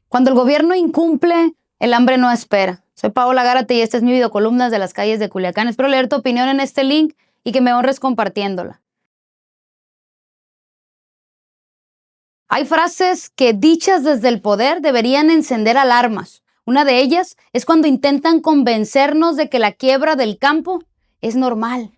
Cuando el gobierno incumple, el hambre no espera. Soy Paola Gárate y esta es mi videocolumnas de las calles de Culiacán. Espero leer tu opinión en este link y que me honres compartiéndola. Hay frases que, dichas desde el poder, deberían encender alarmas. Una de ellas es cuando intentan convencernos de que la quiebra del campo es normal.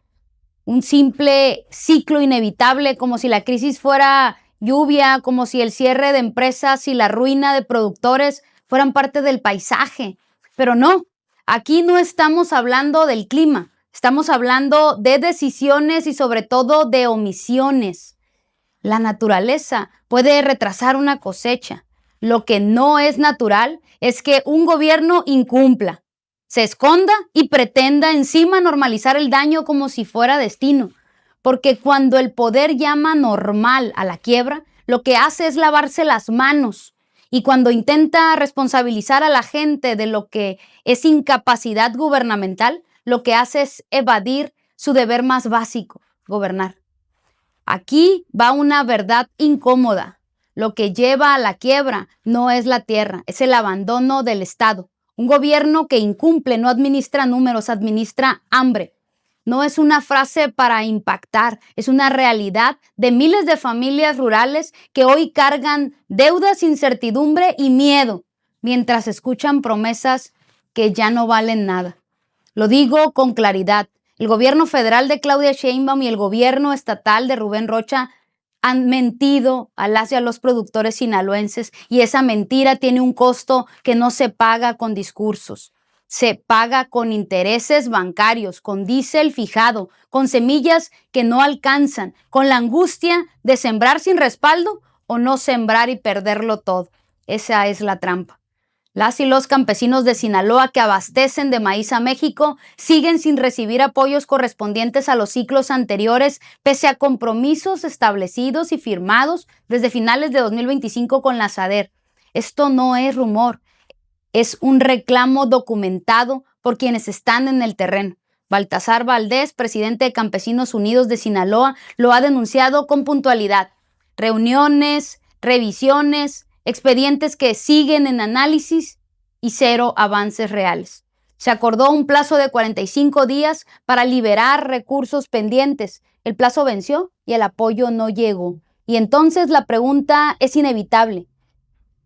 Un simple ciclo inevitable, como si la crisis fuera lluvia, como si el cierre de empresas y la ruina de productores fueran parte del paisaje. Pero no, aquí no estamos hablando del clima, estamos hablando de decisiones y sobre todo de omisiones. La naturaleza puede retrasar una cosecha. Lo que no es natural es que un gobierno incumpla, se esconda y pretenda encima normalizar el daño como si fuera destino. Porque cuando el poder llama normal a la quiebra, lo que hace es lavarse las manos. Y cuando intenta responsabilizar a la gente de lo que es incapacidad gubernamental, lo que hace es evadir su deber más básico, gobernar. Aquí va una verdad incómoda. Lo que lleva a la quiebra no es la tierra, es el abandono del Estado. Un gobierno que incumple no administra números, administra hambre. No es una frase para impactar, es una realidad de miles de familias rurales que hoy cargan deudas, incertidumbre y miedo, mientras escuchan promesas que ya no valen nada. Lo digo con claridad. El gobierno federal de Claudia Sheinbaum y el gobierno estatal de Rubén Rocha han mentido a las y a los productores sinaloenses, y esa mentira tiene un costo que no se paga con discursos. Se paga con intereses bancarios, con diésel fijado, con semillas que no alcanzan, con la angustia de sembrar sin respaldo o no sembrar y perderlo todo. Esa es la trampa. Las y los campesinos de Sinaloa que abastecen de maíz a México siguen sin recibir apoyos correspondientes a los ciclos anteriores, pese a compromisos establecidos y firmados desde finales de 2025 con la SADER. Esto no es rumor, es un reclamo documentado por quienes están en el terreno. Baltasar Valdés, presidente de Campesinos Unidos de Sinaloa, lo ha denunciado con puntualidad. Reuniones, revisiones, expedientes que siguen en análisis y cero avances reales. Se acordó un plazo de 45 días para liberar recursos pendientes. El plazo venció y el apoyo no llegó. Y entonces la pregunta es inevitable.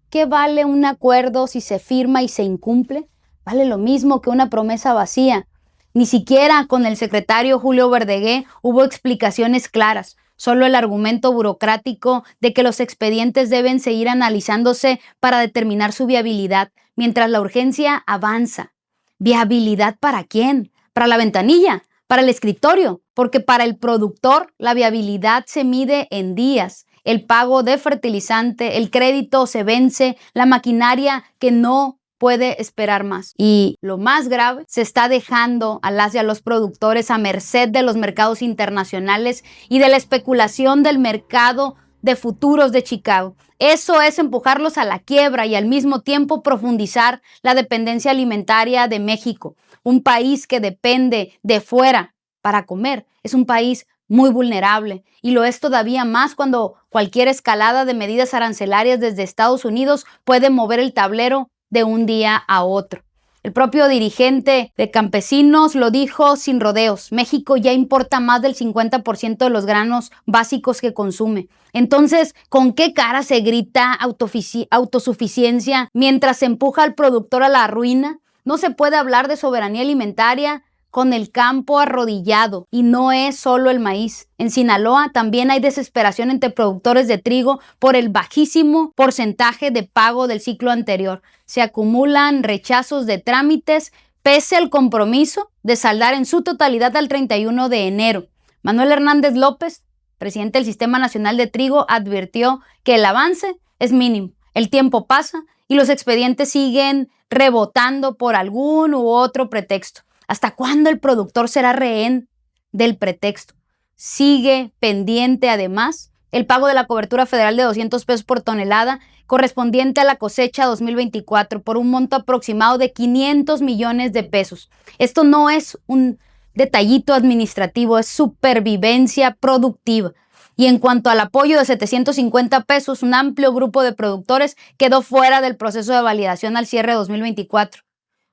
¿Qué vale un acuerdo si se firma y se incumple? Vale lo mismo que una promesa vacía. Ni siquiera con el secretario Julio Verdegué hubo explicaciones claras. Solo el argumento burocrático de que los expedientes deben seguir analizándose para determinar su viabilidad, mientras la urgencia avanza. ¿Viabilidad para quién? ¿Para la ventanilla? ¿Para el escritorio? Porque para el productor la viabilidad se mide en días. El pago de fertilizante, el crédito se vence, la maquinaria que no puede esperar más. Y lo más grave, se está dejando a las y a los productores a merced de los mercados internacionales y de la especulación del mercado de futuros de Chicago. Eso es empujarlos a la quiebra y al mismo tiempo profundizar la dependencia alimentaria de México. Un país que depende de fuera para comer es un país muy vulnerable, y lo es todavía más cuando cualquier escalada de medidas arancelarias desde Estados Unidos puede mover el tablero de un día a otro. El propio dirigente de Campesinos lo dijo sin rodeos: México ya importa más del 50% de los granos básicos que consume. Entonces, ¿con qué cara se grita autosuficiencia mientras se empuja al productor a la ruina? No se puede hablar de soberanía alimentaria con el campo arrodillado, y no es solo el maíz. En Sinaloa también hay desesperación entre productores de trigo por el bajísimo porcentaje de pago del ciclo anterior. Se acumulan rechazos de trámites pese al compromiso de saldar en su totalidad al 31 de enero. Manuel Hernández López, presidente del Sistema Nacional de Trigo, advirtió que el avance es mínimo. El tiempo pasa y los expedientes siguen rebotando por algún u otro pretexto. ¿Hasta cuándo el productor será rehén del pretexto? Sigue pendiente, además, el pago de la cobertura federal de 200 pesos por tonelada correspondiente a la cosecha 2024 por un monto aproximado de 500 millones de pesos. Esto no es un detallito administrativo, es supervivencia productiva. Y en cuanto al apoyo de 750 pesos, un amplio grupo de productores quedó fuera del proceso de validación al cierre de 2024.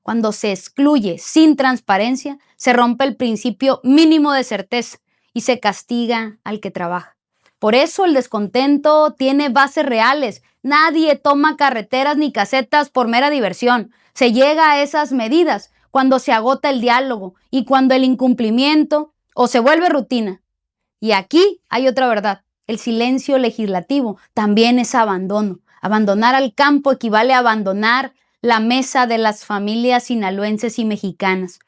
Cuando se excluye sin transparencia, se rompe el principio mínimo de certeza y se castiga al que trabaja. Por eso el descontento tiene bases reales. Nadie toma carreteras ni casetas por mera diversión. Se llega a esas medidas cuando se agota el diálogo y cuando el incumplimiento o se vuelve rutina. Y aquí hay otra verdad. El silencio legislativo también es abandono. Abandonar al campo equivale a abandonar la mesa de las familias sinaloenses y mexicanas.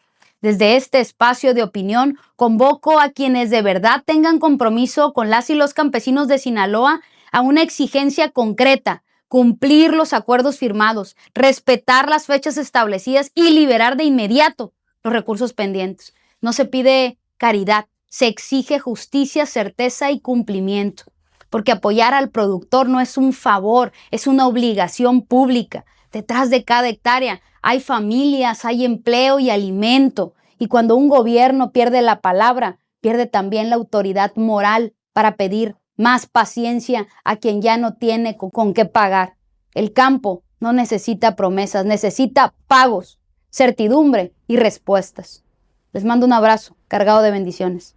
Desde este espacio de opinión, convoco a quienes de verdad tengan compromiso con las y los campesinos de Sinaloa a una exigencia concreta: cumplir los acuerdos firmados, respetar las fechas establecidas y liberar de inmediato los recursos pendientes. No se pide caridad, se exige justicia, certeza y cumplimiento, porque apoyar al productor no es un favor, es una obligación pública. Detrás de cada hectárea hay familias, hay empleo y alimento. Y cuando un gobierno pierde la palabra, pierde también la autoridad moral para pedir más paciencia a quien ya no tiene con qué pagar. El campo no necesita promesas, necesita pagos, certidumbre y respuestas. Les mando un abrazo cargado de bendiciones.